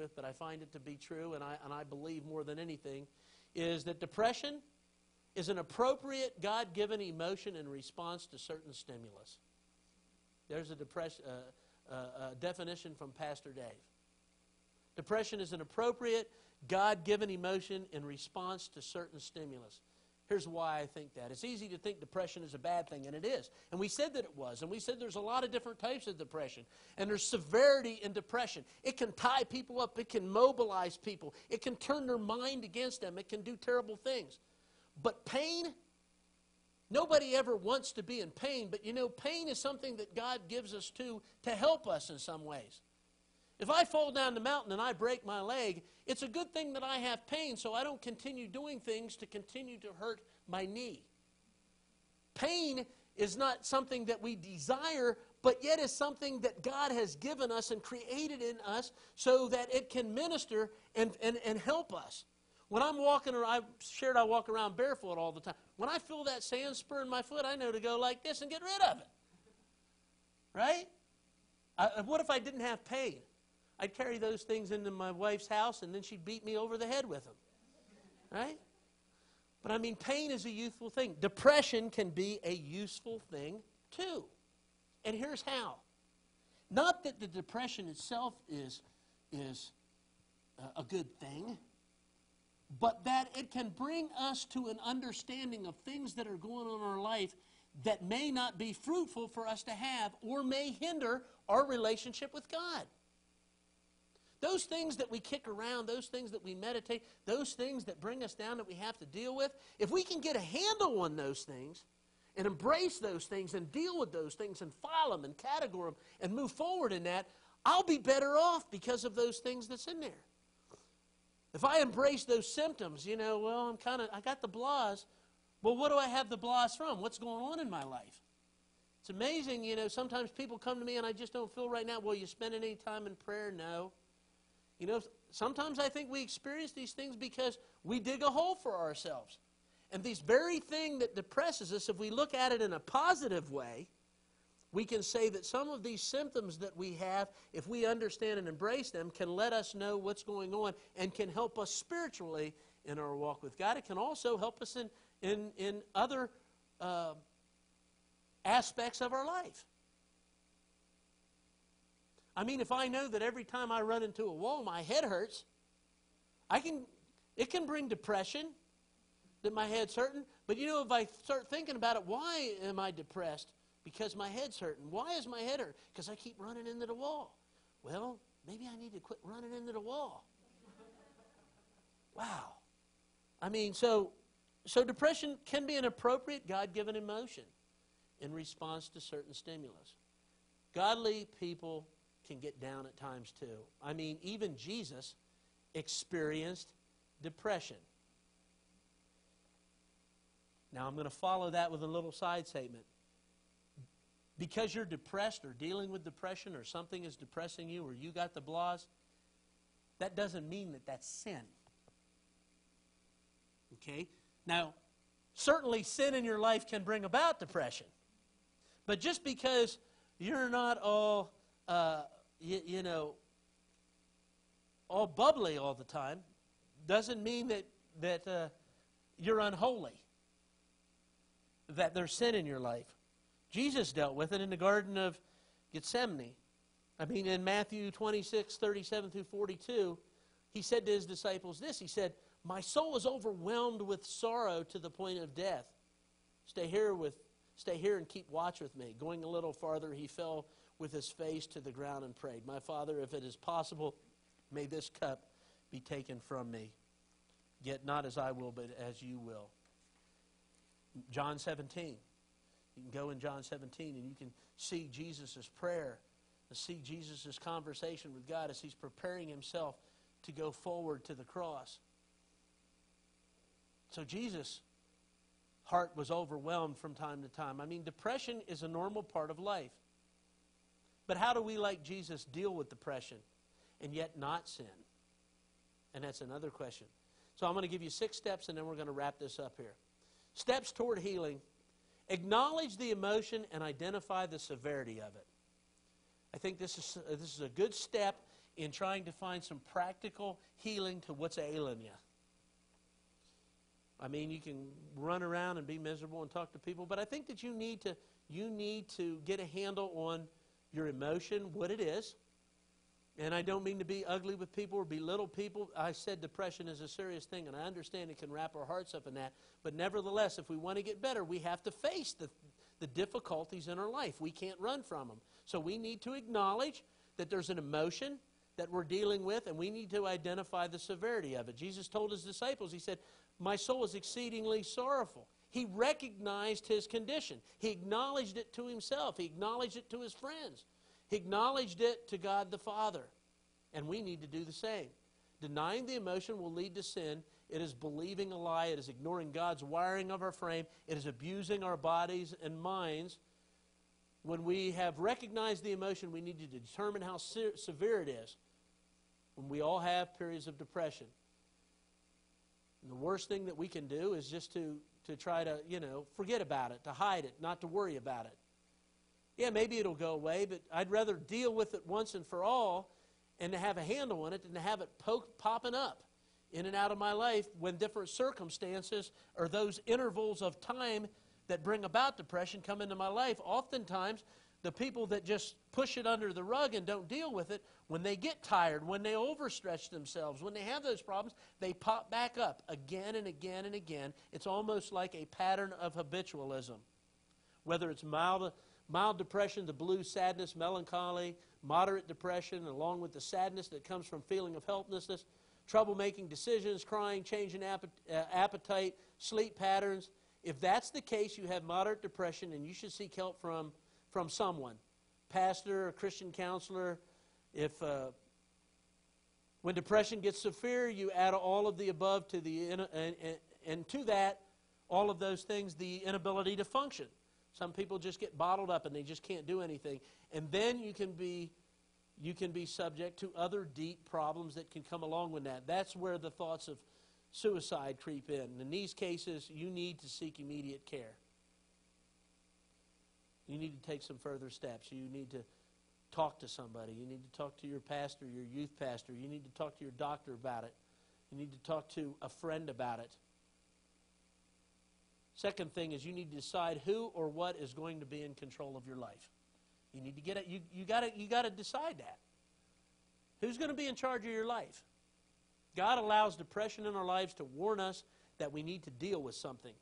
with, but I find it to be true, and I believe more than anything, is that depression is an appropriate God-given emotion in response to certain stimulus. There's a definition from Pastor Dave. Depression is an appropriate God-given emotion in response to certain stimulus. Here's why I think that. It's easy to think depression is a bad thing, and it is. And we said that it was. And we said there's a lot of different types of depression. And there's severity in depression. It can tie people up. It can mobilize people. It can turn their mind against them. It can do terrible things. But pain, nobody ever wants to be in pain. But you know, pain is something that God gives us to help us in some ways. If I fall down the mountain and I break my leg, it's a good thing that I have pain so I don't continue doing things to continue to hurt my knee. Pain is not something that we desire, but yet is something that God has given us and created in us so that it can minister and help us. When I'm walking, or I've shared I walk around barefoot all the time. When I feel that sand spur in my foot, I know to go like this and get rid of it. Right? What if I didn't have pain? I'd carry those things into my wife's house, and then she'd beat me over the head with them. Right? But I mean, pain is a useful thing. Depression can be a useful thing, too. And here's how. Not that the depression itself is a good thing, but that it can bring us to an understanding of things that are going on in our life that may not be fruitful for us to have or may hinder our relationship with God. Those things that we kick around, those things that we meditate, those things that bring us down that we have to deal with, if we can get a handle on those things and embrace those things and deal with those things and file them and categorize them and move forward in that, I'll be better off because of those things that's in there. If I embrace those symptoms, you know, well, I got the blahs. Well, what do I have the blahs from? What's going on in my life? It's amazing, you know, sometimes people come to me and I just don't feel right now. Well, you spend any time in prayer? No. You know, sometimes I think we experience these things because we dig a hole for ourselves. And this very thing that depresses us, if we look at it in a positive way, we can say that some of these symptoms that we have, if we understand and embrace them, can let us know what's going on and can help us spiritually in our walk with God. It can also help us in other aspects of our life. I mean, if I know that every time I run into a wall, my head hurts, it can bring depression, that my head's hurting. But you know, if I start thinking about it, why am I depressed? Because my head's hurting. Why is my head hurting? Because I keep running into the wall. Well, maybe I need to quit running into the wall. Wow. I mean, so depression can be an appropriate God-given emotion in response to certain stimulus. Godly people can get down at times too. I mean, even Jesus experienced depression. Now, I'm going to follow that with a little side statement. Because you're depressed or dealing with depression or something is depressing you or you got the blahs, that doesn't mean that that's sin. Okay? Now, certainly sin in your life can bring about depression. But just because you're not all, all bubbly all the time, doesn't mean that you're unholy, that there's sin in your life. Jesus dealt with it in the Garden of Gethsemane. I mean, in Matthew 26, 37 through 42, he said to his disciples this. He said, "My soul is overwhelmed with sorrow to the point of death. Stay here and keep watch with me." Going a little farther, he fell with his face to the ground and prayed, "My Father, if it is possible, may this cup be taken from me. Yet not as I will, but as you will." John 17. You can go in John 17 and you can see Jesus' prayer, and see Jesus' conversation with God as he's preparing himself to go forward to the cross. So Jesus' heart was overwhelmed from time to time. I mean, depression is a normal part of life. But how do we, like Jesus, deal with depression and yet not sin? And that's another question. So I'm going to give you 6 steps and then we're going to wrap this up here. Steps toward healing. Acknowledge the emotion and identify the severity of it. I think this is a good step in trying to find some practical healing to what's ailing you. I mean, you can run around and be miserable and talk to people, but I think that you need to get a handle on your emotion, what it is. And I don't mean to be ugly with people or belittle people. I said depression is a serious thing, and I understand it can wrap our hearts up in that. But nevertheless, if we want to get better, we have to face the difficulties in our life. We can't run from them. So we need to acknowledge that there's an emotion that we're dealing with, and we need to identify the severity of it. Jesus told his disciples, he said, "My soul is exceedingly sorrowful." He recognized his condition. He acknowledged it to himself. He acknowledged it to his friends. He acknowledged it to God the Father. And we need to do the same. Denying the emotion will lead to sin. It is believing a lie. It is ignoring God's wiring of our frame. It is abusing our bodies and minds. When we have recognized the emotion, we need to determine how severe it is. When we all have periods of depression. And the worst thing that we can do is just to try to, forget about it, to hide it, not to worry about it. Yeah, maybe it'll go away, but I'd rather deal with it once and for all and to have a handle on it than to have it popping up in and out of my life when different circumstances or those intervals of time that bring about depression come into my life. Oftentimes, the people that just push it under the rug and don't deal with it, when they get tired, when they overstretch themselves, when they have those problems, they pop back up again and again and again. It's almost like a pattern of habitualism. Whether it's mild depression, the blue sadness, melancholy, moderate depression, along with the sadness that comes from feeling of helplessness, trouble making decisions, crying, change in appetite, sleep patterns. If that's the case, you have moderate depression, and you should seek help from someone, pastor, a Christian counselor. When depression gets severe, you add all of the above to and to that, all of those things, the inability to function. Some people just get bottled up and they just can't do anything. And then you can be subject to other deep problems that can come along with that. That's where the thoughts of suicide creep in. And in these cases, you need to seek immediate care. You need to take some further steps. You need to talk to somebody. You need to talk to your pastor, your youth pastor. You need to talk to your doctor about it. You need to talk to a friend about it. Second thing is you need to decide who or what is going to be in control of your life. You need to get it. You got to decide that. Who's going to be in charge of your life? God allows depression in our lives to warn us that we need to deal with something.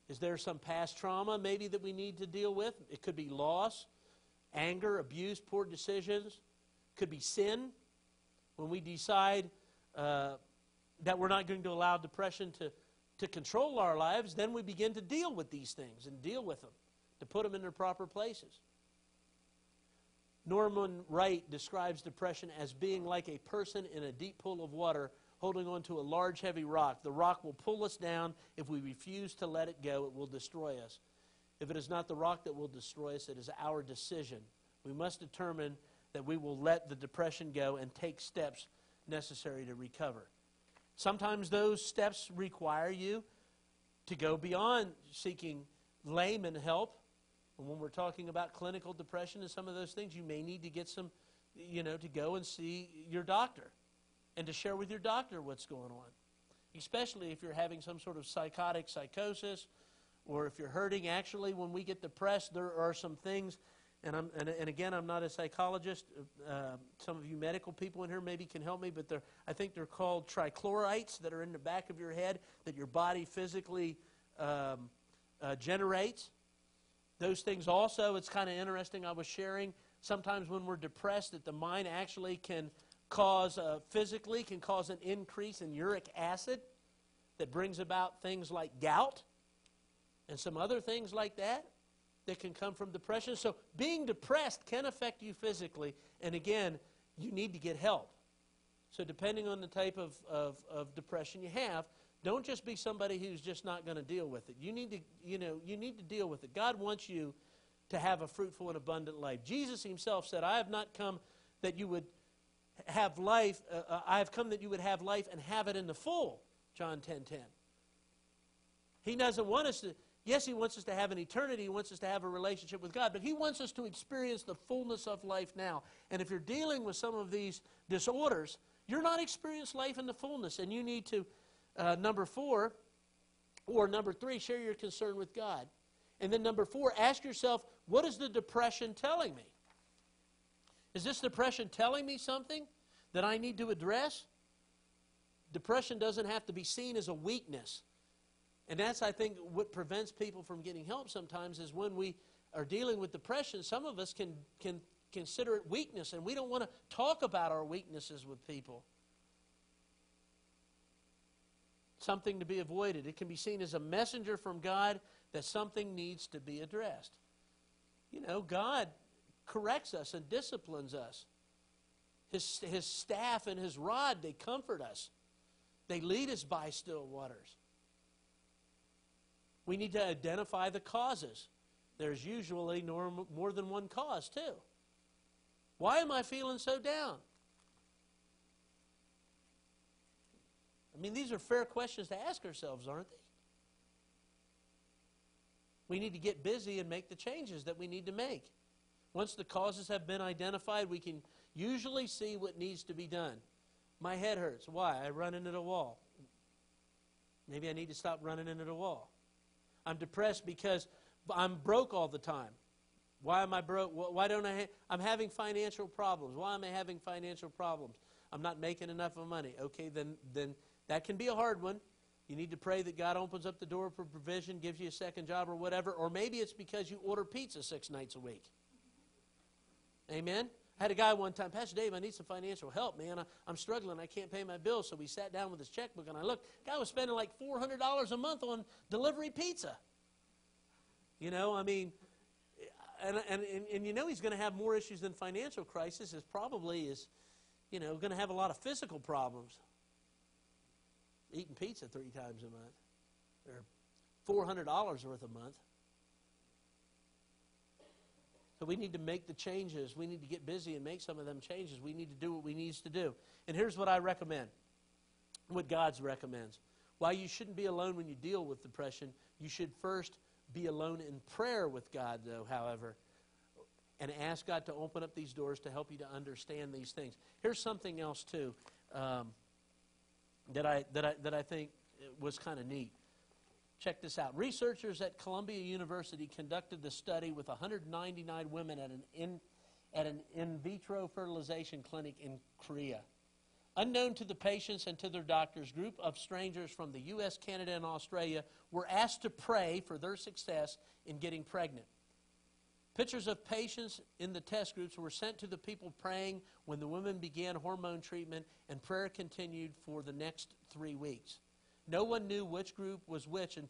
Is there some past trauma maybe that we need to deal with? It could be loss, anger, abuse, poor decisions. It could be sin. When we decide that we're not going to allow depression to control our lives, then we begin to deal with these things and deal with them, to put them in their proper places. Norman Wright describes depression as being like a person in a deep pool of water holding onto a large heavy rock. The rock will pull us down. If we refuse to let it go, it will destroy us. If it is not the rock that will destroy us, it is our decision. We must determine that we will let the depression go and take steps necessary to recover. Sometimes those steps require you to go beyond seeking layman help. And when we're talking about clinical depression and some of those things, you may need to get some, to go and see your doctor and to share with your doctor what's going on. Especially if you're having some sort of psychosis or if you're hurting. Actually, when we get depressed, there are some things, and again, I'm not a psychologist. Some of you medical people in here maybe can help me, but I think they're called trichlorites that are in the back of your head that your body physically generates. Those things also, it's kind of interesting, I was sharing, sometimes when we're depressed that the mind actually can cause, physically can cause an increase in uric acid that brings about things like gout and some other things like that can come from depression. So being depressed can affect you physically, and again, you need to get help. So depending on the type of depression you have, don't just be somebody who's just not going to deal with it. You need to deal with it. God wants you to have a fruitful and abundant life. Jesus himself said, I have not come that you would have life, I have come that you would have life and have it in the full, John 10:10. He doesn't want us to, Yes, He wants us to have an eternity. He wants us to have a relationship with God. But He wants us to experience the fullness of life now. And if you're dealing with some of these disorders, you're not experiencing life in the fullness. And you need to, number 4, or number 3, share your concern with God. And then number 4, ask yourself, what is the depression telling me? Is this depression telling me something that I need to address? Depression doesn't have to be seen as a weakness. And that's, I think, what prevents people from getting help sometimes is when we are dealing with depression, some of us can consider it weakness, and we don't want to talk about our weaknesses with people. Something to be avoided. It can be seen as a messenger from God that something needs to be addressed. You know, God corrects us and disciplines us. His staff and His rod, they comfort us. They lead us by still waters. We need to identify the causes. There's usually more than one cause, too. Why am I feeling so down? I mean, these are fair questions to ask ourselves, aren't they? We need to get busy and make the changes that we need to make. Once the causes have been identified, we can usually see what needs to be done. My head hurts. Why? I run into the wall. Maybe I need to stop running into the wall. I'm depressed because I'm broke all the time. Why am I broke? Why don't I'm having financial problems. Why am I having financial problems? I'm not making enough of money. Okay, then that can be a hard one. You need to pray that God opens up the door for provision, gives you a second job or whatever. Or maybe it's because you order pizza 6 nights a week. Amen? I had a guy one time, Pastor Dave, I need some financial help, man. I'm struggling. I can't pay my bills. So we sat down with his checkbook, and I looked. The guy was spending like $400 a month on delivery pizza. You know, I mean, and you know he's going to have more issues than financial crisis. You know, going to have a lot of physical problems. Eating pizza 3 times a month. Or $400 worth a month. So we need to make the changes. We need to get busy and make some of them changes. We need to do what we need to do. And here's what I recommend, what God recommends. While you shouldn't be alone when you deal with depression, you should first be alone in prayer with God, though, however, and ask God to open up these doors to help you to understand these things. Here's something else, too, that I think was kind of neat. Check this out. Researchers at Columbia University conducted the study with 199 women at an in vitro fertilization clinic in Korea. Unknown to the patients and to their doctors, group of strangers from the U.S., Canada, and Australia were asked to pray for their success in getting pregnant. Pictures of patients in the test groups were sent to the people praying when the women began hormone treatment, and prayer continued for the next 3 weeks. No one knew which group was which until